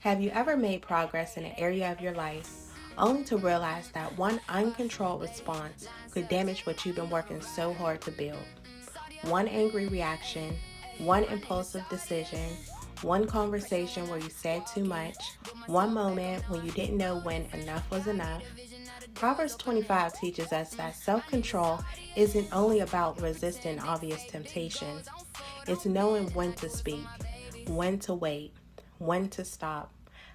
Have you ever made progress in an area of your life only to realize that one uncontrolled response could damage what you've been working so hard to build? One angry reaction, one impulsive decision, one conversation where you said too much, one moment when you didn't know when enough was enough. Proverbs 25 teaches us that self-control isn't only about resisting obvious temptations. It's knowing when to speak, when to wait, when to stop,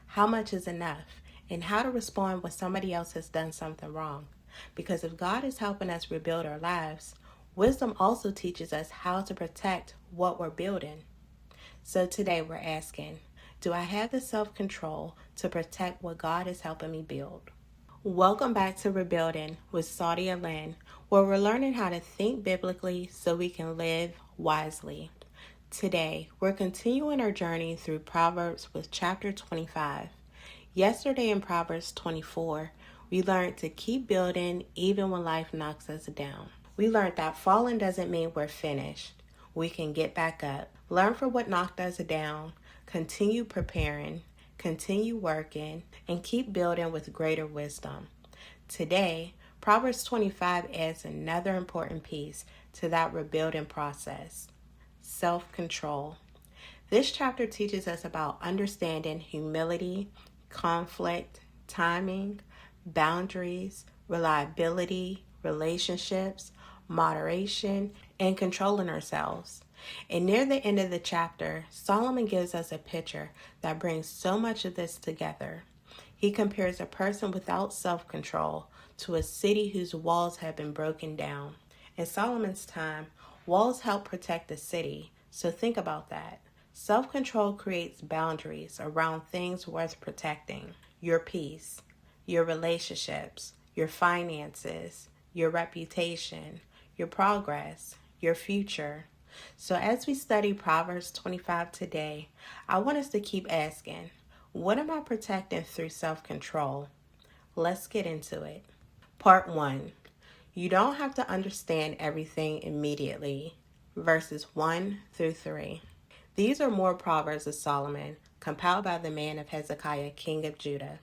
how much is enough, and how to respond when somebody else has done something wrong. Because if God is helping us rebuild our lives, wisdom also teaches us how to protect what we're building. So today we're asking, do I have the self-control to protect what God is helping me build? Welcome back to Rebuilding with Saudia Lynn, where we're learning how to think biblically so we can live wisely. Today, we're continuing our journey through Proverbs with chapter 25. Yesterday in Proverbs 24, we learned to keep building even when life knocks us down. We learned that falling doesn't mean we're finished. We can get back up, learn from what knocked us down, continue preparing, continue working, and keep building with greater wisdom. Today, Proverbs 25 adds another important piece to that rebuilding process: self-control. This chapter teaches us about understanding humility, conflict, timing, boundaries, reliability, relationships, moderation, and controlling ourselves. And near the end of the chapter, Solomon gives us a picture that brings so much of this together. He compares a person without self-control to a city whose walls have been broken down. In Solomon's time, walls help protect the city, so think about that. Self-control creates boundaries around things worth protecting: your peace, your relationships, your finances, your reputation, your progress, your future. So as we study Proverbs 25 today, I want us to keep asking, what am I protecting through self-control? Let's get into it. Part 1. You don't have to understand everything immediately. Verses 1 through 3. These are more Proverbs of Solomon, compiled by the man of Hezekiah, king of Judah.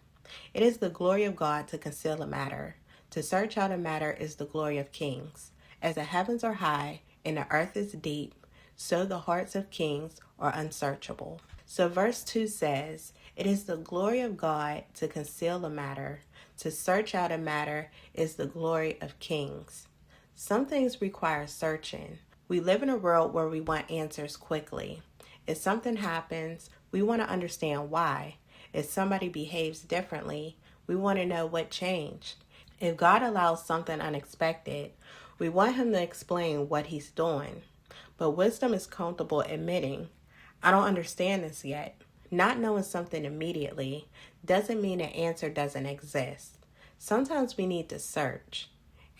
It is the glory of God to conceal a matter. To search out a matter is the glory of kings. As the heavens are high and the earth is deep, so the hearts of kings are unsearchable. So verse 2 says, it is the glory of God to conceal a matter. To search out a matter is the glory of kings. Some things require searching. We live in a world where we want answers quickly. If something happens, we want to understand why. If somebody behaves differently, we want to know what changed. If God allows something unexpected, we want him to explain what he's doing. But wisdom is comfortable admitting, I don't understand this yet. Not knowing something immediately doesn't mean an answer doesn't exist. Sometimes we need to search,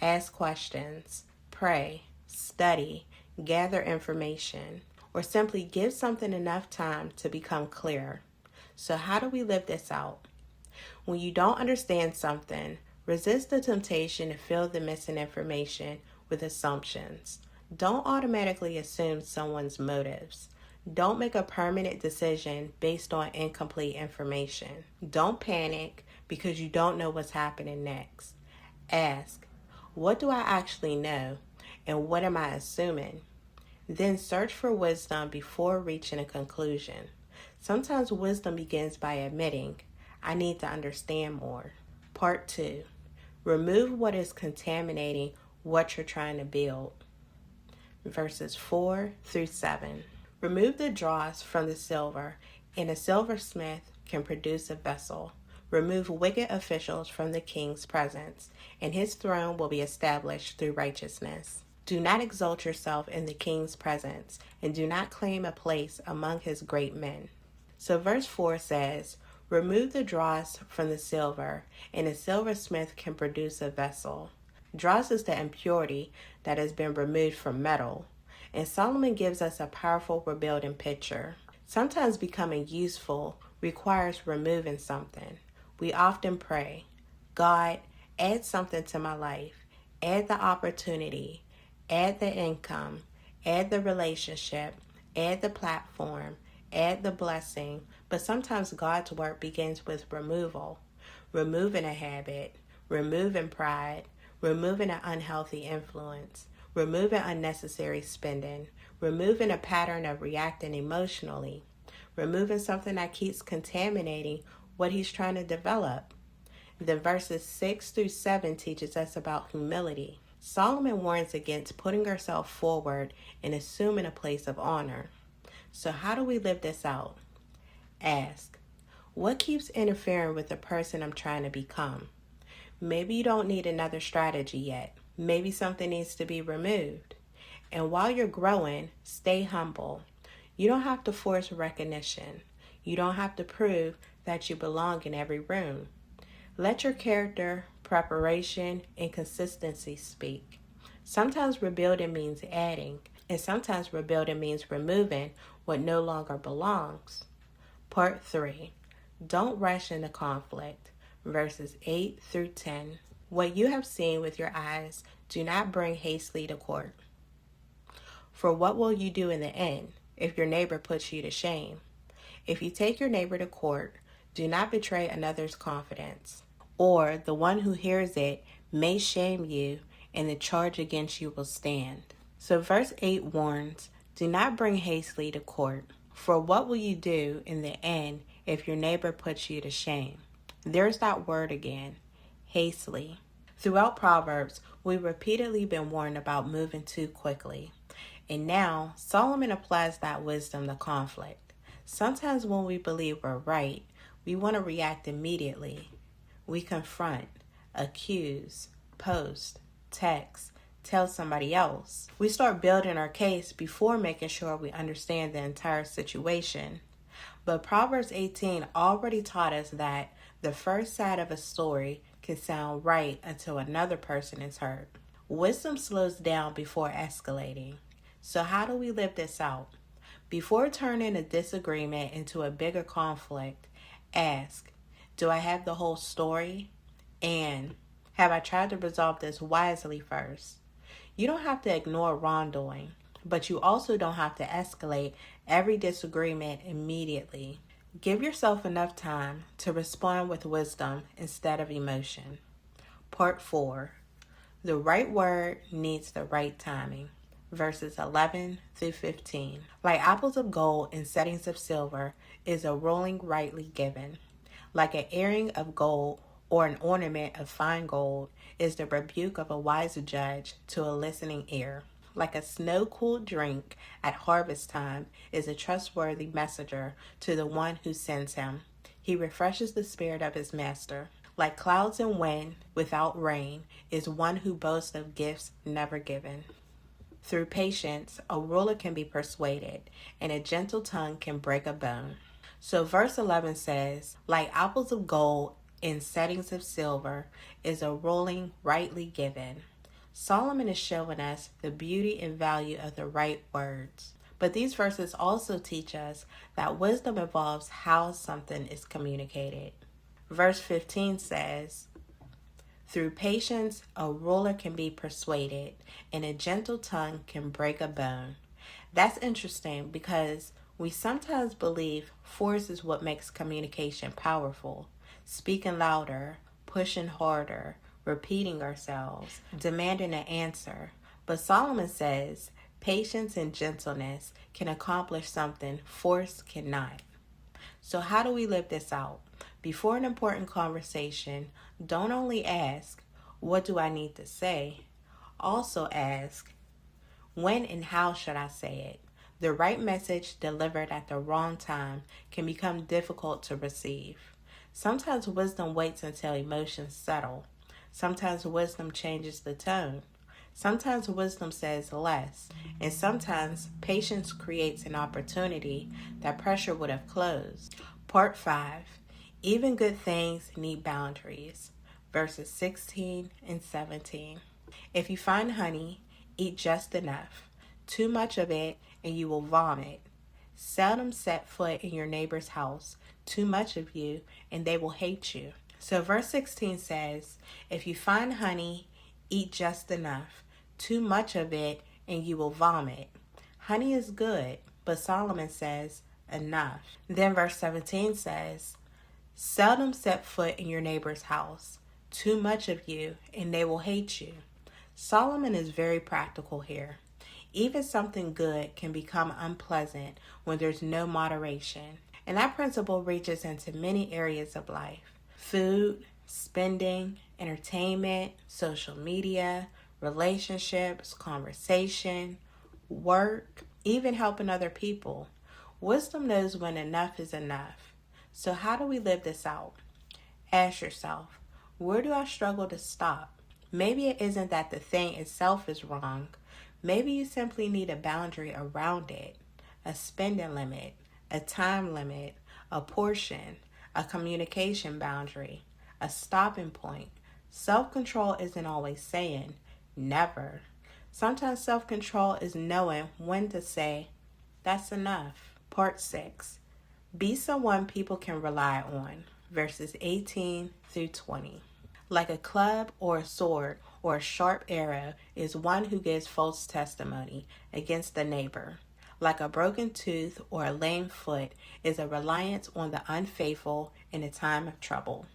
ask questions, pray, study, gather information, or simply give something enough time to become clear. So how do we live this out? When you don't understand something, resist the temptation to fill the missing information with assumptions. Don't automatically assume someone's motives. Don't make a permanent decision based on incomplete information. Don't panic because you don't know what's happening next. Ask, what do I actually know, and what am I assuming? Then search for wisdom before reaching a conclusion. Sometimes wisdom begins by admitting, I need to understand more. Part 2. Remove what is contaminating what you're trying to build. Verses 4 through 7. Remove the dross from the silver, and a silversmith can produce a vessel. Remove wicked officials from the king's presence, and his throne will be established through righteousness. Do not exalt yourself in the king's presence, and do not claim a place among his great men. So verse 4 says, remove the dross from the silver, and a silversmith can produce a vessel. Dross is the impurity that has been removed from metal, and Solomon gives us a powerful rebuilding picture. Sometimes becoming useful requires removing something. We often pray, God, add something to my life, add the opportunity, add the income, add the relationship, add the platform, add the blessing, But sometimes God's work begins with removal, removing a habit, removing pride, removing an unhealthy influence, removing unnecessary spending, removing a pattern of reacting emotionally, removing something that keeps contaminating what he's trying to develop. Then verses 6 through 7 teaches us about humility. Solomon warns against putting ourselves forward and assuming a place of honor. So how do we live this out? Ask, what keeps interfering with the person I'm trying to become? Maybe you don't need another strategy yet. Maybe something needs to be removed. And while you're growing, stay humble. You don't have to force recognition. You don't have to prove that you belong in every room. Let your character, preparation, and consistency speak. Sometimes rebuilding means adding, and sometimes rebuilding means removing what no longer belongs. Part 3. Don't rush into conflict. Verses 8 through 10. What you have seen with your eyes, do not bring hastily to court. For what will you do in the end if your neighbor puts you to shame? If you take your neighbor to court, do not betray another's confidence, or the one who hears it may shame you, and the charge against you will stand. So verse 8 warns, do not bring hastily to court. For what will you do in the end if your neighbor puts you to shame? There's that word again, hastily. Throughout Proverbs, we've repeatedly been warned about moving too quickly. And now, Solomon applies that wisdom to conflict. Sometimes when we believe we're right, we want to react immediately. We confront, accuse, post, text, tell somebody else. We start building our case before making sure we understand the entire situation. But Proverbs 18 already taught us that the first side of a story can sound right until another person is hurt. Wisdom slows down before escalating. So how do we live this out? Before turning a disagreement into a bigger conflict, ask, do I have the whole story? And have I tried to resolve this wisely first? You don't have to ignore wrongdoing, but you also don't have to escalate every disagreement immediately. Give yourself enough time to respond with wisdom instead of emotion. Part 4. The right word needs the right timing. Verses 11 through 15. Like apples of gold in settings of silver is a ruling rightly given. Like an earring of gold or an ornament of fine gold is the rebuke of a wise judge to a listening ear. Like a snow-cooled drink at harvest time is a trustworthy messenger to the one who sends him. He refreshes the spirit of his master. Like clouds and wind without rain is one who boasts of gifts never given. Through patience, a ruler can be persuaded, and a gentle tongue can break a bone. So verse 11 says, like apples of gold in settings of silver is a ruling rightly given. Solomon is showing us the beauty and value of the right words. But these verses also teach us that wisdom involves how something is communicated. Verse 15 says, through patience, a ruler can be persuaded, and a gentle tongue can break a bone. That's interesting because we sometimes believe force is what makes communication powerful. Speaking louder, pushing harder, repeating ourselves, demanding an answer. But Solomon says patience and gentleness can accomplish something force cannot. So how do we live this out? Before an important conversation, don't only ask, what do I need to say? Also ask, when and how should I say it? The right message delivered at the wrong time can become difficult to receive. Sometimes wisdom waits until emotions settle. Sometimes wisdom changes the tone. Sometimes wisdom says less. And sometimes patience creates an opportunity that pressure would have closed. Part 5. Even good things need boundaries. Verses 16 and 17. If you find honey, eat just enough. Too much of it, and you will vomit. Seldom set foot in your neighbor's house. Too much of you, and they will hate you. So verse 16 says, if you find honey, eat just enough. Too much of it, and you will vomit. Honey is good, but Solomon says, enough. Then verse 17 says, seldom set foot in your neighbor's house. Too much of you, and they will hate you. Solomon is very practical here. Even something good can become unpleasant when there's no moderation. And that principle reaches into many areas of life: food, spending, entertainment, social media, relationships, conversation, work, even helping other people. Wisdom knows when enough is enough. So, how do we live this out? Ask yourself, where do I struggle to stop? Maybe it isn't that the thing itself is wrong. Maybe you simply need a boundary around it, a spending limit, a time limit, a portion, a communication boundary, a stopping point. Self-control isn't always saying never. Sometimes self-control is knowing when to say, that's enough. Part 6. Be someone people can rely on. Verses 18 through 20. Like a club or a sword or a sharp arrow is one who gives false testimony against the neighbor. Like a broken tooth or a lame foot is a reliance on the unfaithful in a time of trouble.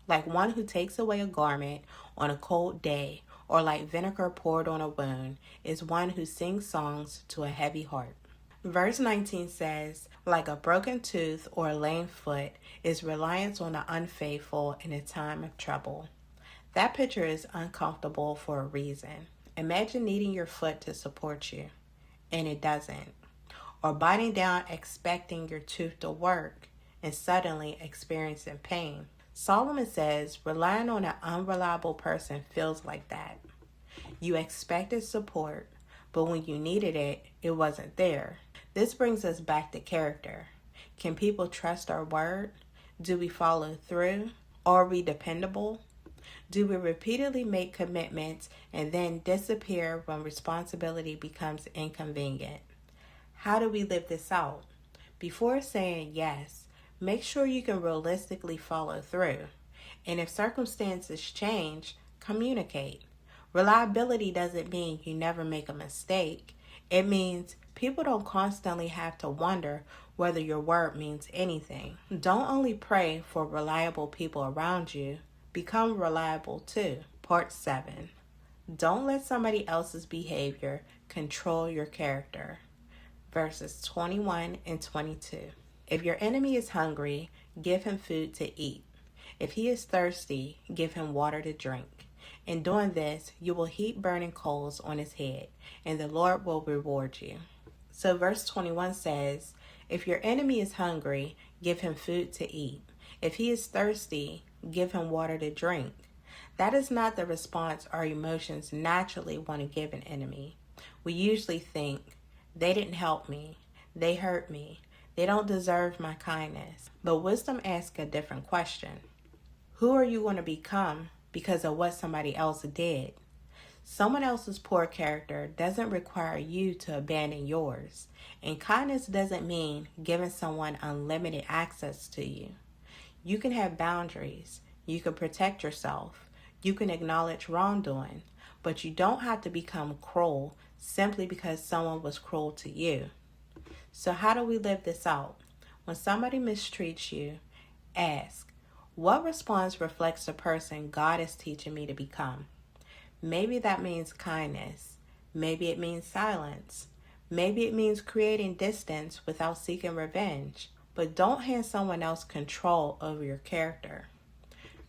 Like one who takes away a garment on a cold day, or like vinegar poured on a wound, is one who sings songs to a heavy heart. Verse 19 says, like a broken tooth or a lame foot is reliance on the unfaithful in a time of trouble. That picture is uncomfortable for a reason. Imagine needing your foot to support you, and it doesn't. Or biting down expecting your tooth to work, and suddenly experiencing pain. Solomon says, relying on an unreliable person feels like that. You expected support, but when you needed it, it wasn't there. This brings us back to character. Can people trust our word? Do we follow through? Are we dependable? Do we repeatedly make commitments and then disappear when responsibility becomes inconvenient? How do we live this out? Before saying yes, make sure you can realistically follow through. And if circumstances change, communicate. Reliability doesn't mean you never make a mistake. It means people don't constantly have to wonder whether your word means anything. Don't only pray for reliable people around you, become reliable too. Part 7. Don't let somebody else's behavior control your character. Verses 21 and 22. If your enemy is hungry, give him food to eat. If he is thirsty, give him water to drink. In doing this, you will heap burning coals on his head, and the Lord will reward you. So verse 21 says, if your enemy is hungry, give him food to eat. If he is thirsty, give him water to drink. That is not the response our emotions naturally want to give an enemy. We usually think, they didn't help me, they hurt me, they don't deserve my kindness. But wisdom asks a different question. Who are you going to become because of what somebody else did? Someone else's poor character doesn't require you to abandon yours. And kindness doesn't mean giving someone unlimited access to you. You can have boundaries. You can protect yourself. You can acknowledge wrongdoing. But you don't have to become cruel simply because someone was cruel to you. So how do we live this out? When somebody mistreats you, ask, what response reflects the person God is teaching me to become? Maybe that means kindness. Maybe it means silence. Maybe it means creating distance without seeking revenge. But don't hand someone else control over your character.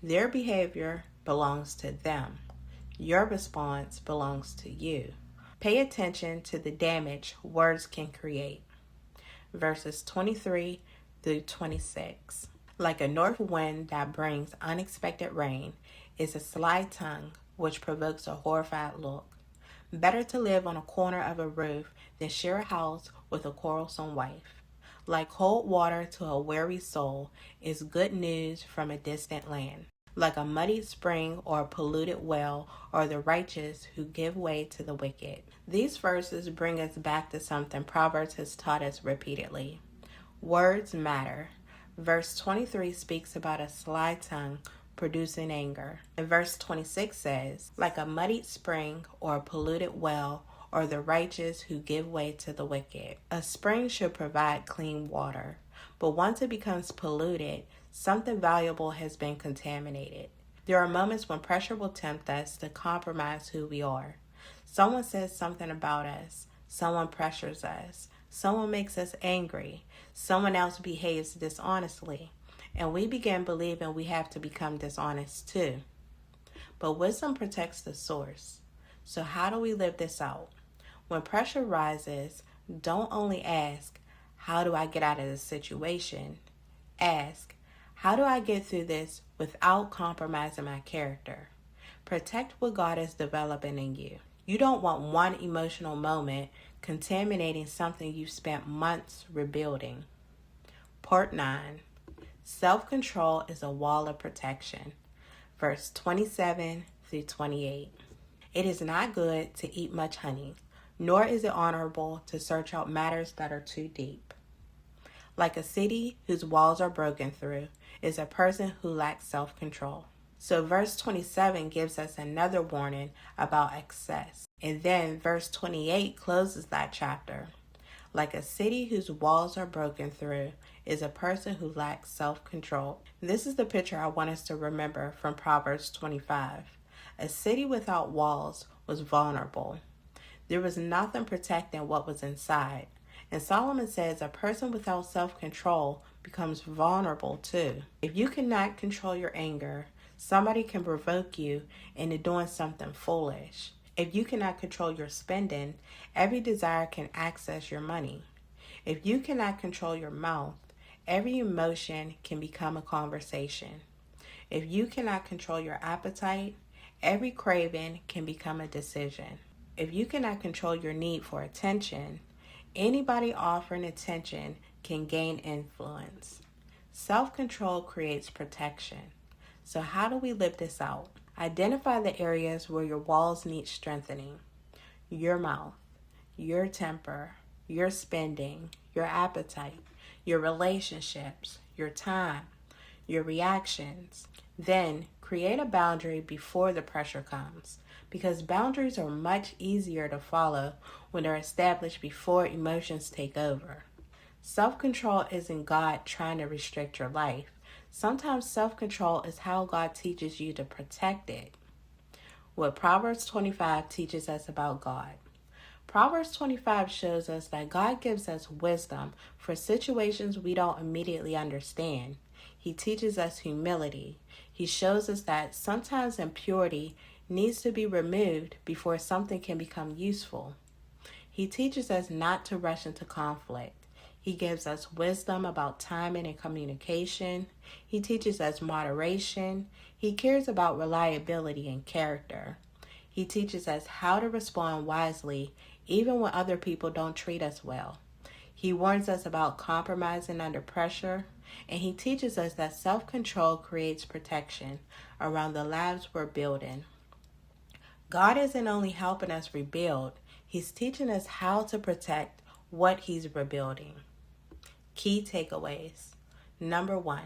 Their behavior belongs to them. Your response belongs to you. Pay attention to the damage words can create. Verses 23 through 26. Like a north wind that brings unexpected rain is a sly tongue which provokes a horrified look. Better to live on a corner of a roof than share a house with a quarrelsome wife. Like cold water to a weary soul is good news from a distant land. Like a muddied spring or a polluted well are the righteous who give way to the wicked. These verses bring us back to something Proverbs has taught us repeatedly. Words matter. Verse 23 speaks about a sly tongue producing anger. And verse 26 says, like a muddied spring or a polluted well or the righteous who give way to the wicked. A spring should provide clean water, but once it becomes polluted, something valuable has been contaminated. There are moments when pressure will tempt us to compromise who we are. Someone says something about us, someone pressures us, someone makes us angry, someone else behaves dishonestly, and we begin believing we have to become dishonest too. But wisdom protects the source. So how do we live this out? When pressure rises, don't only ask, how do I get out of this situation? Ask, how do I get through this without compromising my character? Protect what God is developing in you. You don't want one emotional moment contaminating something you've spent months rebuilding. Part 9. Self-control is a wall of protection. Verse 27 through 28. It is not good to eat much honey, nor is it honorable to search out matters that are too deep. Like a city whose walls are broken through is a person who lacks self-control. So verse 27 gives us another warning about excess. And then verse 28 closes that chapter. Like a city whose walls are broken through is a person who lacks self-control. This is the picture I want us to remember from Proverbs 25. A city without walls was vulnerable. There was nothing protecting what was inside. And Solomon says a person without self-control becomes vulnerable too. If you cannot control your anger, somebody can provoke you into doing something foolish. If you cannot control your spending, every desire can access your money. If you cannot control your mouth, every emotion can become a conversation. If you cannot control your appetite, every craving can become a decision. If you cannot control your need for attention, anybody offering attention can gain influence. Self-control creates protection. So how do we live this out? Identify the areas where your walls need strengthening. Your mouth, your temper, your spending, your appetite, your relationships, your time, your reactions. Then create a boundary before the pressure comes, because boundaries are much easier to follow when they're established before emotions take over. Self-control isn't God trying to restrict your life. Sometimes self-control is how God teaches you to protect it. What Proverbs 25 teaches us about God. Proverbs 25 shows us that God gives us wisdom for situations we don't immediately understand. He teaches us humility. He shows us that sometimes impurity needs to be removed before something can become useful. He teaches us not to rush into conflict. He gives us wisdom about timing and communication. He teaches us moderation. He cares about reliability and character. He teaches us how to respond wisely even when other people don't treat us well. He warns us about compromising under pressure, and he teaches us that self-control creates protection around the lives we're building. God isn't only helping us rebuild, he's teaching us how to protect what he's rebuilding. Key takeaways. Number 1,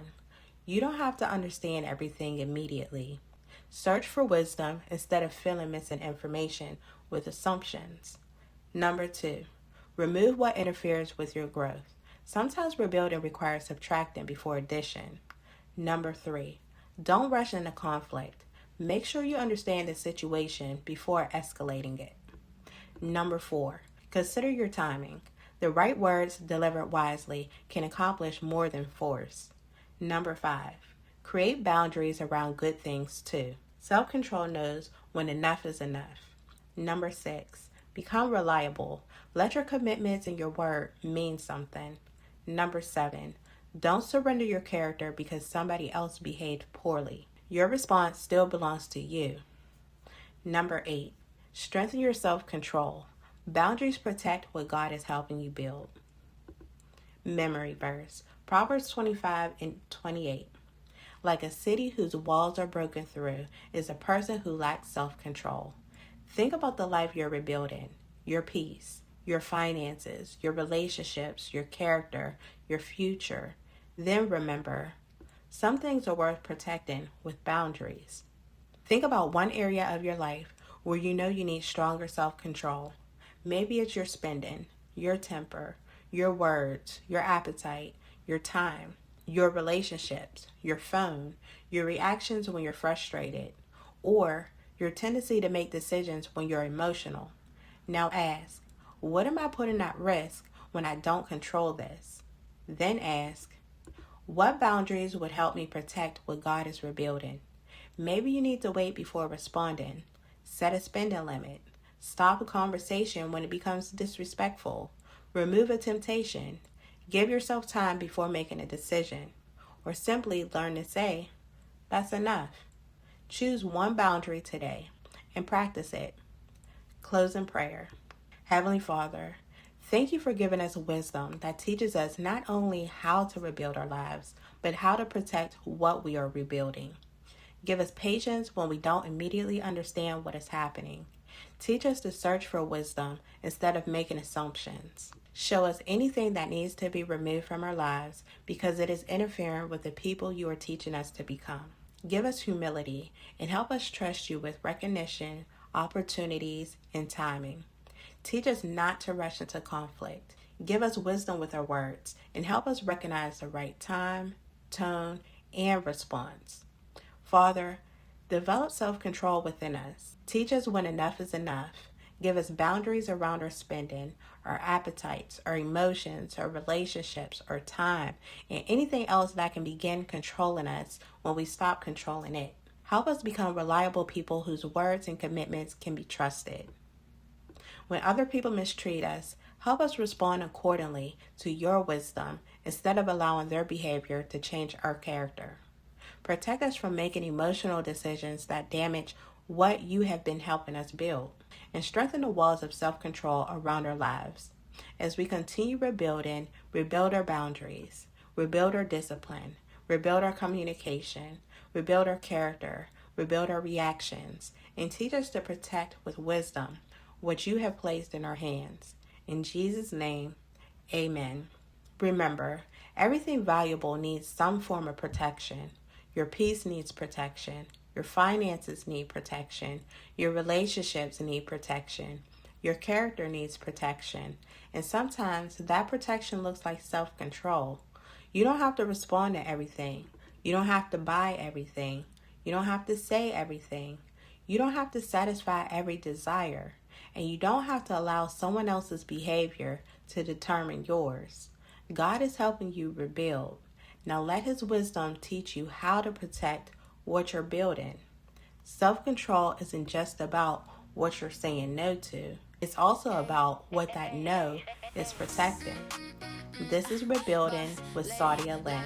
you don't have to understand everything immediately. Search for wisdom instead of filling missing information with assumptions. Number 2, remove what interferes with your growth. Sometimes rebuilding requires subtracting before addition. Number 3, don't rush into conflict. Make sure you understand the situation before escalating it. Number 4, consider your timing. The right words delivered wisely can accomplish more than force. Number 5, create boundaries around good things too. Self-control knows when enough is enough. Number 6, become reliable. Let your commitments and your word mean something. Number 7, don't surrender your character because somebody else behaved poorly. Your response still belongs to you. Number 8, strengthen your self-control. Boundaries protect what God is helping you build. Memory verse, Proverbs 25 and 28. Like a city whose walls are broken through is a person who lacks self-control. Think about the life you're rebuilding, your peace, your finances, your relationships, your character, your future. Then remember, some things are worth protecting with boundaries. Think about one area of your life where you know you need stronger self-control. Maybe it's your spending, your temper, your words, your appetite, your time, your relationships, your phone, your reactions when you're frustrated, or your tendency to make decisions when you're emotional. Now ask, what am I putting at risk when I don't control this? Then ask, what boundaries would help me protect what God is rebuilding? Maybe you need to wait before responding. Set a spending limit. Stop a conversation when it becomes disrespectful. Remove a temptation. Give yourself time before making a decision. Or simply learn to say, that's enough. Choose one boundary today and practice it. Close in prayer. Heavenly Father, thank you for giving us wisdom that teaches us not only how to rebuild our lives, but how to protect what we are rebuilding. Give us patience when we don't immediately understand what is happening. Teach us to search for wisdom instead of making assumptions. Show us anything that needs to be removed from our lives because it is interfering with the people you are teaching us to become. Give us humility and help us trust you with recognition, opportunities, and timing. Teach us not to rush into conflict. Give us wisdom with our words and help us recognize the right time, tone, and response. Father, develop self-control within us. Teach us when enough is enough. Give us boundaries around our spending, our appetites, our emotions, our relationships, our time, and anything else that can begin controlling us when we stop controlling it. Help us become reliable people whose words and commitments can be trusted. When other people mistreat us, help us respond accordingly to your wisdom instead of allowing their behavior to change our character. Protect us from making emotional decisions that damage what you have been helping us build, and strengthen the walls of self-control around our lives. As we continue rebuilding, rebuild our boundaries, rebuild our discipline, rebuild our communication, rebuild our character, rebuild our reactions, and teach us to protect with wisdom what you have placed in our hands. In Jesus' name, amen. Remember, everything valuable needs some form of protection. Your peace needs protection. Your finances need protection. Your relationships need protection. Your character needs protection. And sometimes that protection looks like self-control. You don't have to respond to everything. You don't have to buy everything. You don't have to say everything. You don't have to satisfy every desire. And you don't have to allow someone else's behavior to determine yours. God is helping you rebuild. Now let his wisdom teach you how to protect what you're building. Self-control isn't just about what you're saying no to. It's also about what that no is protecting. This is Rebuilding with Saudia Lynn,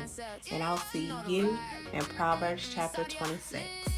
and I'll see you in Proverbs chapter 26.